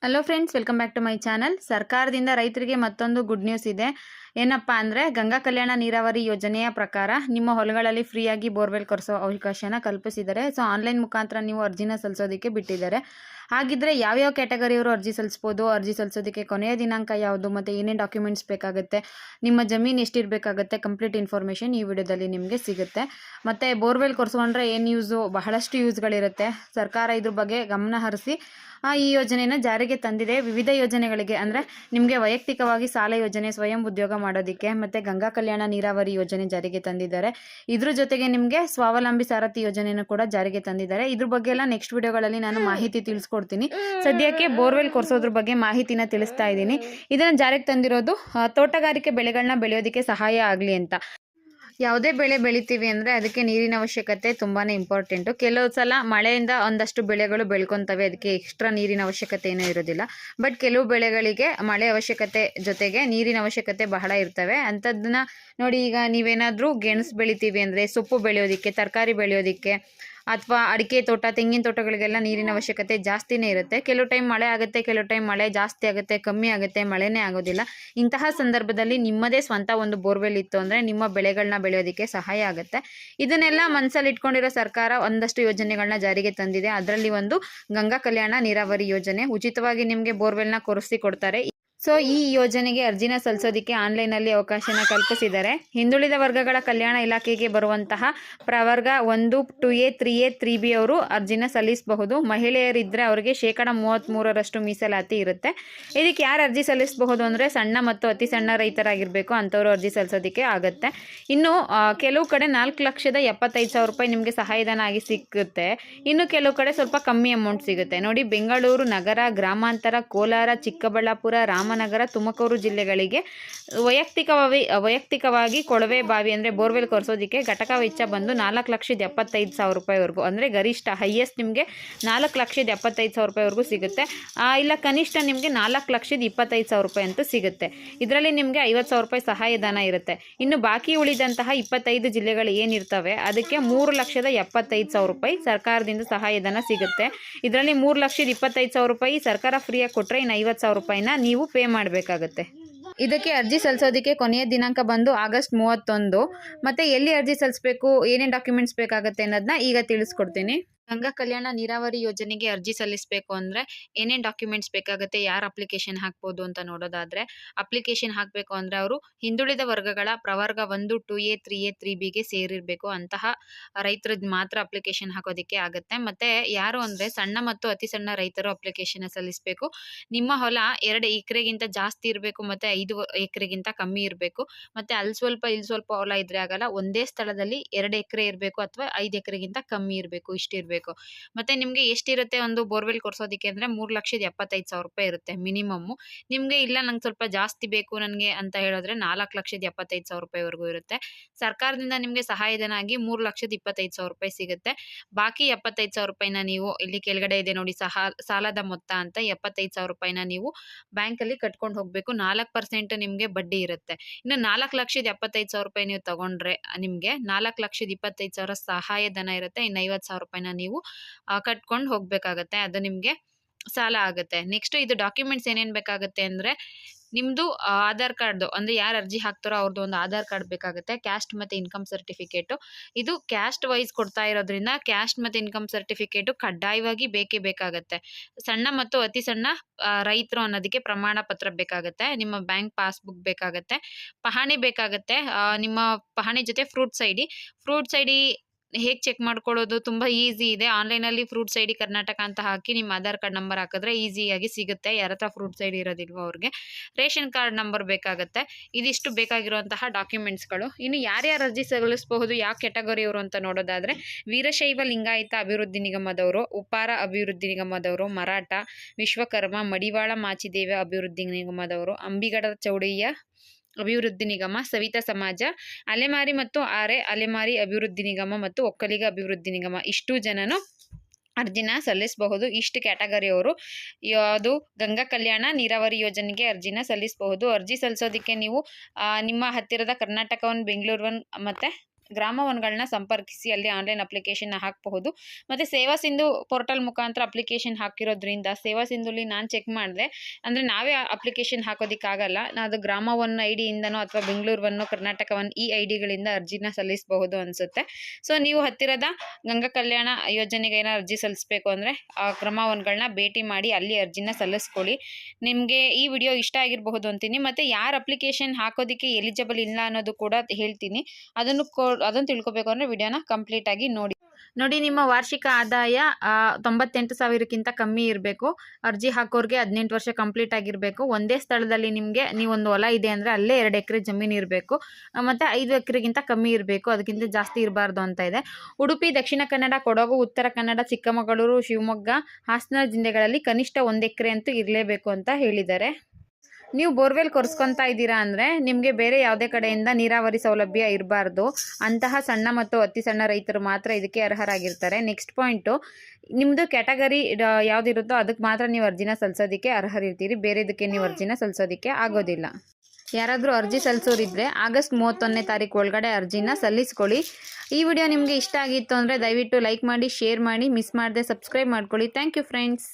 Hello friends, welcome back to my channel. ಸರ್ಕಾರದಿಂದ ರೈತರಿಗೆ ಮತ್ತೊಂದು ಗುಡ್ ನ್ಯೂಸ್ ಇದೆ. ಏನಪ್ಪ ಅಂದರೆ, ಗಂಗಾ ಕಲ್ಯಾಣ ನೀರಾವರಿ ಯೋಜನೆಯ ಪ್ರಕಾರ ನಿಮ್ಮ ಹೊಲಗಳಲ್ಲಿ ಫ್ರೀಯಾಗಿ ಬೋರ್ವೆಲ್ ಕೊರೆಸೋ ಅವಕಾಶನ ಕಲ್ಪಿಸಿದ್ದಾರೆ. ಸೊ ಆನ್ಲೈನ್ ಮುಖಾಂತರ ನೀವು ಅರ್ಜಿನ ಸಲ್ಲಿಸೋದಕ್ಕೆ ಬಿಟ್ಟಿದ್ದಾರೆ. ಹಾಗಿದ್ರೆ ಯಾವ್ಯಾವ ಕ್ಯಾಟಗರಿಯವರು ಅರ್ಜಿ ಸಲ್ಲಿಸ್ಬೋದು, ಅರ್ಜಿ ಸಲ್ಲಿಸೋದಕ್ಕೆ ಕೊನೆಯ ದಿನಾಂಕ ಯಾವುದು, ಮತ್ತು ಏನೇನು ಡಾಕ್ಯುಮೆಂಟ್ಸ್ ಬೇಕಾಗುತ್ತೆ, ನಿಮ್ಮ ಜಮೀನು ಎಷ್ಟಿರಬೇಕಾಗುತ್ತೆ, ಕಂಪ್ಲೀಟ್ ಇನ್ಫಾರ್ಮೇಷನ್ ಈ ವಿಡಿಯೋದಲ್ಲಿ ನಿಮಗೆ ಸಿಗುತ್ತೆ. ಮತ್ತು ಬೋರ್ವೆಲ್ ಕೊರೆಸ್ಕೊಂಡ್ರೆ ಏನು ಯೂಸು, ಬಹಳಷ್ಟು ಯೂಸ್ಗಳಿರುತ್ತೆ. ಸರ್ಕಾರ ಇದ್ರ ಬಗ್ಗೆ ಗಮನ ಹರಿಸಿ ಈ ಯೋಜನೆಯನ್ನು ಜಾರಿಗೆ ತಂದಿದೆ. ವಿವಿಧ ಯೋಜನೆಗಳಿಗೆ ಅಂದರೆ ನಿಮಗೆ ವೈಯಕ್ತಿಕವಾಗಿ ಸಾಲ ಯೋಜನೆ, ಸ್ವಯಂ ಉದ್ಯೋಗ ಮಾಡೋದಕ್ಕೆ, ಮತ್ತು ಗಂಗಾ ಕಲ್ಯಾಣ ನೀರಾವರಿ ಯೋಜನೆ ಜಾರಿಗೆ ತಂದಿದ್ದಾರೆ. ಇದ್ರ ಜೊತೆಗೆ ನಿಮಗೆ ಸ್ವಾವಲಂಬಿ ಸಾರಥಿ ಯೋಜನೆಯನ್ನು ಕೂಡ ಜಾರಿಗೆ ತಂದಿದ್ದಾರೆ. ಇದ್ರ ಬಗ್ಗೆ ಎಲ್ಲ ನೆಕ್ಸ್ಟ್ ವಿಡಿಯೋಗಳಲ್ಲಿ ನಾನು ಮಾಹಿತಿ ತಿಳಿಸ್ಕೊಡ್ತೀನಿ. ಸದ್ಯಕ್ಕೆ ಬೋರ್ವೆಲ್ ಕೊರೆಸೋದ್ರ ಬಗ್ಗೆ ಮಾಹಿತಿನ ತಿಳಿಸ್ತಾ ಇದ್ದೀನಿ. ಇದನ್ನು ಜಾರಿಗೆ ತಂದಿರೋದು ತೋಟಗಾರಿಕೆ ಬೆಳೆಗಳನ್ನ ಬೆಳೆಯೋದಕ್ಕೆ ಸಹಾಯ ಆಗಲಿ ಅಂತ. ಯಾವುದೇ ಬೆಳೆ ಬೆಳಿತೀವಿ ಅಂದರೆ ಅದಕ್ಕೆ ನೀರಿನ ಅವಶ್ಯಕತೆ ತುಂಬಾ ಇಂಪಾರ್ಟೆಂಟು. ಕೆಲವು ಸಲ ಮಳೆಯಿಂದ ಒಂದಷ್ಟು ಬೆಳೆಗಳು ಬೆಳ್ಕೊತವೆ, ಅದಕ್ಕೆ ಎಕ್ಸ್ಟ್ರಾ ನೀರಿನ ಅವಶ್ಯಕತೆ ಏನೂ ಇರೋದಿಲ್ಲ. ಬಟ್ ಕೆಲವು ಬೆಳೆಗಳಿಗೆ ಮಳೆ ಅವಶ್ಯಕತೆ ಜೊತೆಗೆ ನೀರಿನ ಅವಶ್ಯಕತೆ ಬಹಳ ಇರ್ತವೆ. ಅಂಥದ್ದನ್ನ ನೋಡಿ, ಈಗ ನೀವೇನಾದರೂ ಗೆಣಸು ಬೆಳಿತೀವಿ ಅಂದರೆ, ಸೊಪ್ಪು ಬೆಳೆಯೋದಕ್ಕೆ, ತರಕಾರಿ ಬೆಳೆಯೋದಕ್ಕೆ, ಅಥವಾ ಅಡಿಕೆ ತೋಟ, ತೆಂಗಿನ ತೋಟಗಳಿಗೆಲ್ಲ ನೀರಿನ ಅವಶ್ಯಕತೆ ಜಾಸ್ತಿನೇ ಇರುತ್ತೆ. ಕೆಲವು ಟೈಮ್ ಮಳೆ ಆಗುತ್ತೆ, ಕೆಲವು ಟೈಮ್ ಮಳೆ ಜಾಸ್ತಿ ಆಗುತ್ತೆ, ಕಮ್ಮಿ ಆಗುತ್ತೆ, ಮಳೆನೇ ಆಗೋದಿಲ್ಲ. ಇಂತಹ ಸಂದರ್ಭದಲ್ಲಿ ನಿಮ್ಮದೇ ಸ್ವಂತ ಒಂದು ಬೋರ್ವೆಲ್ ಇತ್ತು ಅಂದರೆ ನಿಮ್ಮ ಬೆಳೆಗಳನ್ನ ಬೆಳೆಯೋದಕ್ಕೆ ಸಹಾಯ ಆಗುತ್ತೆ. ಇದನ್ನೆಲ್ಲ ಮನಸ್ಸಲ್ಲಿ ಇಟ್ಕೊಂಡಿರೋ ಸರ್ಕಾರ ಒಂದಷ್ಟು ಯೋಜನೆಗಳನ್ನ ಜಾರಿಗೆ ತಂದಿದೆ. ಅದರಲ್ಲಿ ಒಂದು ಗಂಗಾ ಕಲ್ಯಾಣ ನೀರಾವರಿ ಯೋಜನೆ. ಉಚಿತವಾಗಿ ನಿಮಗೆ ಬೋರ್ವೆಲ್ನ ಕೊರೆಸಿ ಕೊಡ್ತಾರೆ. ಸೊ ಈ ಯೋಜನೆಗೆ ಅರ್ಜಿನ ಸಲ್ಲಿಸೋದಕ್ಕೆ ಆನ್ಲೈನಲ್ಲಿ ಅವಕಾಶನ ಕಲ್ಪಿಸಿದ್ದಾರೆ. ಹಿಂದುಳಿದ ವರ್ಗಗಳ ಕಲ್ಯಾಣ ಇಲಾಖೆಗೆ ಬರುವಂತಹ ಪ್ರವರ್ಗ 1, 2A, 3A, 3B ಅವರು ಅರ್ಜಿನ ಸಲ್ಲಿಸಬಹುದು. ಮಹಿಳೆಯರಿದ್ದರೆ ಅವರಿಗೆ 33% ಮೀಸಲಾತಿ ಇರುತ್ತೆ. ಇದಕ್ಕೆ ಯಾರು ಅರ್ಜಿ ಸಲ್ಲಿಸಬಹುದು ಅಂದರೆ ಸಣ್ಣ ಮತ್ತು ಅತಿ ಸಣ್ಣ ರೈತರಾಗಿರಬೇಕು, ಅಂಥವರು ಅರ್ಜಿ ಸಲ್ಲಿಸೋದಕ್ಕೆ ಆಗುತ್ತೆ. ಇನ್ನು ಕೆಲವು ಕಡೆ 4,75,000 ರೂಪಾಯಿ ನಿಮಗೆ ಸಹಾಯಧನ ಆಗಿ ಸಿಗುತ್ತೆ. ಇನ್ನು ಕೆಲವು ಕಡೆ ಸ್ವಲ್ಪ ಕಮ್ಮಿ ಅಮೌಂಟ್ ಸಿಗುತ್ತೆ. ನೋಡಿ, ಬೆಂಗಳೂರು ನಗರ, ಗ್ರಾಮಾಂತರ, ಕೋಲಾರ, ಚಿಕ್ಕಬಳ್ಳಾಪುರ, ರಾಮನಗರ, ತುಮಕೂರು ಜಿಲ್ಲೆಗಳಿಗೆ ವೈಯಕ್ತಿಕವಾಗಿ ಕೊಳವೆ ಬಾವಿ ಅಂದರೆ ಬೋರ್ವೆಲ್ ಕೊರೆಸೋದಕ್ಕೆ ಘಟಕ ವೆಚ್ಚ ಬಂದು 4,75,000 ರೂಪಾಯಿವರೆಗೂ, ಅಂದರೆ ಗರಿಷ್ಠ ಹೈಯೆಸ್ಟ್ ನಿಮಗೆ 4,75,000 ರೂಪಾಯಿವರೆಗೂ ಸಿಗುತ್ತೆ. ಇಲ್ಲ ಕನಿಷ್ಠ ನಿಮಗೆ 4,25,000 ರೂಪಾಯಿ ಅಂತೂ ಸಿಗುತ್ತೆ. ಇದರಲ್ಲಿ ನಿಮಗೆ 50,000 ರೂಪಾಯಿ ಸಹಾಯಧನ ಇರುತ್ತೆ. ಇನ್ನು ಬಾಕಿ ಉಳಿದಂತಹ 25 ಜಿಲ್ಲೆಗಳು ಏನಿರ್ತವೆ ಅದಕ್ಕೆ 3,75,000 ರೂಪಾಯಿ ಸರ್ಕಾರದಿಂದ ಸಹಾಯಧನ ಸಿಗುತ್ತೆ. ಇದರಲ್ಲಿ 3,25,000 ರೂಪಾಯಿ ಸರ್ಕಾರ ಫ್ರೀಯಾಗಿ ಕೊಟ್ಟರೆ ಇನ್ನು 50,000 ರೂಪಾಯಿನ ನೀವು ಪೇ ಮಾಡಬೇಕಾಗುತ್ತೆ. ಇದಕ್ಕೆ ಅರ್ಜಿ ಸಲ್ಲಿಸೋದಕ್ಕೆ ಕೊನೆಯ ದಿನಾಂಕ ಬಂದು ಆಗಸ್ಟ್ 31. ಮತ್ತು ಎಲ್ಲಿ ಅರ್ಜಿ ಸಲ್ಲಿಸಬೇಕು, ಏನೇನು ಡಾಕ್ಯುಮೆಂಟ್ಸ್ ಬೇಕಾಗುತ್ತೆ ಅನ್ನೋದನ್ನ ಈಗ ತಿಳಿಸ್ಕೊಡ್ತೀನಿ. ಗಂಗಾ ಕಲ್ಯಾಣ ನೀರಾವರಿ ಯೋಜನೆಗೆ ಅರ್ಜಿ ಸಲ್ಲಿಸಬೇಕು ಅಂದರೆ ಏನೇನು ಡಾಕ್ಯುಮೆಂಟ್ಸ್ ಬೇಕಾಗುತ್ತೆ, ಯಾರು ಅಪ್ಲಿಕೇಶನ್ ಹಾಕ್ಬೋದು ಅಂತ ನೋಡೋದಾದರೆ, ಅಪ್ಲಿಕೇಶನ್ ಹಾಕಬೇಕು ಅಂದರೆ ಅವರು ಹಿಂದುಳಿದ ವರ್ಗಗಳ ಪ್ರವರ್ಗ 1, 2A, 3A, 3Bಗೆ ಸೇರಿರಬೇಕು. ಅಂತಹ ರೈತರದ್ದು ಮಾತ್ರ ಅಪ್ಲಿಕೇಶನ್ ಹಾಕೋದಕ್ಕೆ ಆಗುತ್ತೆ. ಮತ್ತು ಯಾರು ಅಂದರೆ ಸಣ್ಣ ಮತ್ತು ಅತಿ ಸಣ್ಣ ರೈತರು ಅಪ್ಲಿಕೇಶನ್ ಸಲ್ಲಿಸಬೇಕು. ನಿಮ್ಮ ಹೊಲ 2 ಎಕರೆಗಿಂತ ಜಾಸ್ತಿ ಇರಬೇಕು ಮತ್ತು 5 ಎಕರೆಗಿಂತ ಕಮ್ಮಿ ಇರಬೇಕು. ಮತ್ತು ಅಲ್ಲಿ ಸ್ವಲ್ಪ ಇಲ್ಲಿ ಸ್ವಲ್ಪ ಹೊಲ ಇದ್ರೆ ಆಗಲ್ಲ. ಒಂದೇ ಸ್ಥಳದಲ್ಲಿ 2 ಎಕರೆ ಇರಬೇಕು ಅಥವಾ 5 ಎಕರೆಗಿಂತ ಕಮ್ಮಿ ಇರಬೇಕು, ಇಷ್ಟಿರಬೇಕು. ಮತ್ತೆ ನಿಮಗೆ ಎಷ್ಟಿರುತ್ತೆ ಒಂದು ಬೋರ್ವೆಲ್ ಕೊರೆಸೋದಕ್ಕೆ ಅಂದರೆ 3,75,000 ರೂಪಾಯಿ ಇರುತ್ತೆ ಮಿನಿಮಮ್ಮು. ನಿಮಗೆ ಇಲ್ಲ ನಂಗೆ ಸ್ವಲ್ಪ ಜಾಸ್ತಿ ಬೇಕು ನನಗೆ ಅಂತ ಹೇಳಿದ್ರೆ 4,75,000 ರೂಪಾಯಿವರೆಗೂ ಇರುತ್ತೆ. ಸರ್ಕಾರದಿಂದ ನಿಮಗೆ ಸಹಾಯಧನ ಆಗಿ 3,25,000 ರೂಪಾಯಿ ಸಿಗುತ್ತೆ. ಬಾಕಿ 75,000 ರೂಪಾಯಿನ ನೀವು, ಇಲ್ಲಿ ಕೆಳಗಡೆ ಇದೆ ನೋಡಿ ಸಾಲದ ಮೊತ್ತ ಅಂತ, 75,000 ರೂಪಾಯಿನ ನೀವು ಬ್ಯಾಂಕಲ್ಲಿ ಕಟ್ಕೊಂಡು ಹೋಗಬೇಕು. 4% ನಿಮಗೆ ಬಡ್ಡಿ ಇರುತ್ತೆ. ಇನ್ನು 4,75,000 ರೂಪಾಯಿ ನೀವು ತಗೊಂಡ್ರೆ ನಿಮಗೆ 4,25,000 ಸಹಾಯಧನ ಇರುತ್ತೆ. ಇನ್ನು 50,000 ರೂಪಾಯಿನ ನೀವು ಕಟ್ಕೊಂಡು ಹೋಗಬೇಕಾಗತ್ತೆ. ಅದು ನಿಮಗೆ ಸಾಲ ಆಗುತ್ತೆ. ನೆಕ್ಸ್ಟ್ ಇದು ಡಾಕ್ಯುಮೆಂಟ್ಸ್ ಏನೇನು ಬೇಕಾಗುತ್ತೆ ಅಂದರೆ, ನಿಮ್ಮದು ಆಧಾರ್ ಕಾರ್ಡು, ಅಂದರೆ ಯಾರು ಅರ್ಜಿ ಹಾಕ್ತಾರೋ ಅವ್ರದ್ದು ಒಂದು ಆಧಾರ್ ಕಾರ್ಡ್ ಬೇಕಾಗುತ್ತೆ. ಕ್ಯಾಸ್ಟ್ ಮತ್ತು ಇನ್ಕಮ್ ಸರ್ಟಿಫಿಕೇಟು, ಇದು ಕ್ಯಾಸ್ಟ್ ವೈಸ್ ಕೊಡ್ತಾ ಇರೋದ್ರಿಂದ ಕ್ಯಾಸ್ಟ್ ಮತ್ತು ಇನ್ಕಮ್ ಸರ್ಟಿಫಿಕೇಟು ಕಡ್ಡಾಯವಾಗಿ ಬೇಕೇ ಬೇಕಾಗುತ್ತೆ. ಸಣ್ಣ ಮತ್ತು ಅತಿ ಸಣ್ಣ ರೈತರು ಅನ್ನೋದಕ್ಕೆ ಪ್ರಮಾಣ ಪತ್ರ ಬೇಕಾಗುತ್ತೆ. ನಿಮ್ಮ ಬ್ಯಾಂಕ್ ಪಾಸ್ಬುಕ್ ಬೇಕಾಗುತ್ತೆ. ಪಹಣಿ ಬೇಕಾಗುತ್ತೆ. ನಿಮ್ಮ ಪಹಣಿ ಜೊತೆ ಫ್ರೂಟ್ಸ್ ಐ ಡಿ ಹೇಗೆ ಚೆಕ್ ಮಾಡ್ಕೊಳ್ಳೋದು, ತುಂಬ ಈಸಿ ಇದೆ. ಆನ್ಲೈನಲ್ಲಿ ಫ್ರೂಟ್ಸ್ ಐ ಡಿ ಕರ್ನಾಟಕ ಅಂತ ಹಾಕಿ ನಿಮ್ಮ ಆಧಾರ್ ಕಾರ್ಡ್ ನಂಬರ್ ಹಾಕಿದ್ರೆ ಈಸಿಯಾಗಿ ಸಿಗುತ್ತೆ. ಯಾರ ಹತ್ರ ಫ್ರೂಟ್ಸ್ ಐ ಡಿ ಇರೋದಿಲ್ವೋ ಅವ್ರಿಗೆ. ರೇಷನ್ ಕಾರ್ಡ್ ನಂಬರ್ ಬೇಕಾಗುತ್ತೆ. ಇದಿಷ್ಟು ಬೇಕಾಗಿರುವಂತಹ ಡಾಕ್ಯುಮೆಂಟ್ಸ್ಗಳು. ಇನ್ನು ಯಾರ್ಯಾರು ಅರ್ಜಿ ಸಲ್ಲಿಸಬಹುದು, ಯಾವ ಕ್ಯಾಟಗರಿಯವರು ಅಂತ ನೋಡೋದಾದರೆ, ವೀರಶೈವ ಲಿಂಗಾಯತ ಅಭಿವೃದ್ಧಿ ನಿಗಮದವರು, ಉಪ್ಪಾರ ಅಭಿವೃದ್ಧಿ ನಿಗಮದವರು, ಮರಾಠ, ವಿಶ್ವಕರ್ಮ, ಮಡಿವಾಳ ಮಾಚಿದೇವ ಅಭಿವೃದ್ಧಿ ನಿಗಮದವರು, ಅಂಬಿಗಡ ಚೌಡಯ್ಯ ಅಭಿವೃದ್ಧಿ ನಿಗಮ, ಸವಿತಾ ಸಮಾಜ, ಅಲೆಮಾರಿ ಮತ್ತು ಆರೆ ಅಲೆಮಾರಿ ಅಭಿವೃದ್ಧಿ ನಿಗಮ ಮತ್ತು ಒಕ್ಕಲಿಗ ಅಭಿವೃದ್ಧಿ ನಿಗಮ, ಇಷ್ಟು ಜನನು ಅರ್ಜಿನ ಸಲ್ಲಿಸಬಹುದು. ಇಷ್ಟು ಕ್ಯಾಟಗರಿಯವರು ಯಾವುದು ಗಂಗಾ ಕಲ್ಯಾಣ ನೀರಾವರಿ ಯೋಜನೆಗೆ ಅರ್ಜಿನ ಸಲ್ಲಿಸಬಹುದು. ಅರ್ಜಿ ಸಲ್ಲಿಸೋದಕ್ಕೆ ನೀವು ನಿಮ್ಮ ಹತ್ತಿರದ ಕರ್ನಾಟಕ 1, ಬೆಂಗಳೂರು 1 ಮತ್ತು ಗ್ರಾಮವನ್ಗಳನ್ನ ಸಂಪರ್ಕಿಸಿ ಅಲ್ಲಿ ಆನ್ಲೈನ್ ಅಪ್ಲಿಕೇಶನ್ನ ಹಾಕಬಹುದು. ಮತ್ತು ಸೇವಾ ಸಿಂಧು ಪೋರ್ಟಲ್ ಮುಖಾಂತರ ಅಪ್ಲಿಕೇಶನ್ ಹಾಕಿರೋದ್ರಿಂದ ಸೇವಾ ಸಿಂಧುಲಿ ನಾನು ಚೆಕ್ ಮಾಡಿದೆ, ಅಂದರೆ ನಾವೇ ಅಪ್ಲಿಕೇಶನ್ ಹಾಕೋದಕ್ಕಾಗಲ್ಲ, ಅದು ಗ್ರಾಮ ಒನ್ ಐ ಡಿಯಿಂದನೋ ಅಥವಾ ಬೆಂಗಳೂರು ಒನ್ನು ಕರ್ನಾಟಕ ಒನ್ ಈ ಐ ಡಿಗಳಿಂದ ಅರ್ಜಿನ ಸಲ್ಲಿಸಬಹುದು ಅನಿಸುತ್ತೆ. ಸೊ ನೀವು ಹತ್ತಿರದ ಗಂಗಾ ಕಲ್ಯಾಣ ಯೋಜನೆಗೆ ಏನೋ ಅರ್ಜಿ ಸಲ್ಲಿಸಬೇಕು ಅಂದರೆ ಆ ಗ್ರಾಮ ಒನ್ಗಳನ್ನ ಭೇಟಿ ಮಾಡಿ ಅಲ್ಲಿ ಅರ್ಜಿನ ಸಲ್ಲಿಸ್ಕೊಳ್ಳಿ. ನಿಮಗೆ ಈ ವಿಡಿಯೋ ಇಷ್ಟ ಆಗಿರಬಹುದು ಅಂತೀನಿ. ಮತ್ತು ಯಾರು ಅಪ್ಲಿಕೇಶನ್ ಹಾಕೋದಕ್ಕೆ ಎಲಿಜಿಬಲ್ ಇಲ್ಲ ಅನ್ನೋದು ಕೂಡ ಹೇಳ್ತೀನಿ. ಅದನ್ನು ತಿಳ್ಕೊಬೇಕು ಅಂದರೆ ವಿಡಿಯೋನ ಕಂಪ್ಲೀಟಾಗಿ ನೋಡಿ. ನಿಮ್ಮ ವಾರ್ಷಿಕ ಆದಾಯ 98,000ಕ್ಕಿಂತ ಕಮ್ಮಿ ಇರಬೇಕು. ಅರ್ಜಿ ಹಾಕೋರಿಗೆ 18 ವರ್ಷ ಕಂಪ್ಲೀಟ್ ಆಗಿರಬೇಕು. ಒಂದೇ ಸ್ಥಳದಲ್ಲಿ ನೀವೊಂದು ಹೊಲ ಇದೆ ಅಂದರೆ ಅಲ್ಲೇ 2 ಎಕರೆ ಜಮೀನು ಇರಬೇಕು. ಮತ್ತು 5 ಎಕರೆಗಿಂತ ಕಮ್ಮಿ ಇರಬೇಕು, ಅದಕ್ಕಿಂತ ಜಾಸ್ತಿ ಇರಬಾರ್ದು ಅಂತ ಇದೆ. ಉಡುಪಿ, ದಕ್ಷಿಣ ಕನ್ನಡ, ಕೊಡಗು, ಉತ್ತರ ಕನ್ನಡ, ಚಿಕ್ಕಮಗಳೂರು, ಶಿವಮೊಗ್ಗ, ಹಾಸನ ಜಿಲ್ಲೆಗಳಲ್ಲಿ ಕನಿಷ್ಠ 1 ಎಕರೆ ಅಂತೂ ಇರಲೇಬೇಕು ಅಂತ ಹೇಳಿದ್ದಾರೆ. ನೀವು ಬೋರ್ವೆಲ್ ಕೊರೆಸ್ಕೊತಾ ಇದ್ದೀರಾ ಅಂದರೆ ನಿಮಗೆ ಬೇರೆ ಯಾವುದೇ ಕಡೆಯಿಂದ ನೀರಾವರಿ ಸೌಲಭ್ಯ ಇರಬಾರ್ದು. ಅಂತಹ ಸಣ್ಣ ಮತ್ತು ಅತಿ ಸಣ್ಣ ರೈತರು ಮಾತ್ರ ಇದಕ್ಕೆ ಅರ್ಹರಾಗಿರ್ತಾರೆ. ನೆಕ್ಸ್ಟ್ ಪಾಯಿಂಟು, ನಿಮ್ಮದು ಕ್ಯಾಟಗರಿ ಯಾವುದಿರುತ್ತೋ ಅದಕ್ಕೆ ಮಾತ್ರ ನೀವು ಅರ್ಜಿನ ಸಲ್ಲಿಸೋದಕ್ಕೆ ಅರ್ಹರಿರ್ತೀರಿ, ಬೇರೆದಕ್ಕೆ ನೀವು ಅರ್ಜಿನ ಸಲ್ಲಿಸೋದಕ್ಕೆ ಆಗೋದಿಲ್ಲ. ಯಾರಾದರೂ ಅರ್ಜಿ ಸಲ್ಲಿಸೋರಿದ್ದರೆ ಆಗಸ್ಟ್ 31ನೇ ತಾರೀಕು ಒಳಗಡೆ ಅರ್ಜಿನ ಸಲ್ಲಿಸ್ಕೊಳ್ಳಿ. ಈ ವಿಡಿಯೋ ನಿಮಗೆ ಇಷ್ಟ ಆಗಿತ್ತು ಅಂದರೆ ದಯವಿಟ್ಟು ಲೈಕ್ ಮಾಡಿ, ಶೇರ್ ಮಾಡಿ, ಮಿಸ್ ಮಾಡದೆ ಸಬ್ಸ್ಕ್ರೈಬ್ ಮಾಡ್ಕೊಳ್ಳಿ. Thank you friends.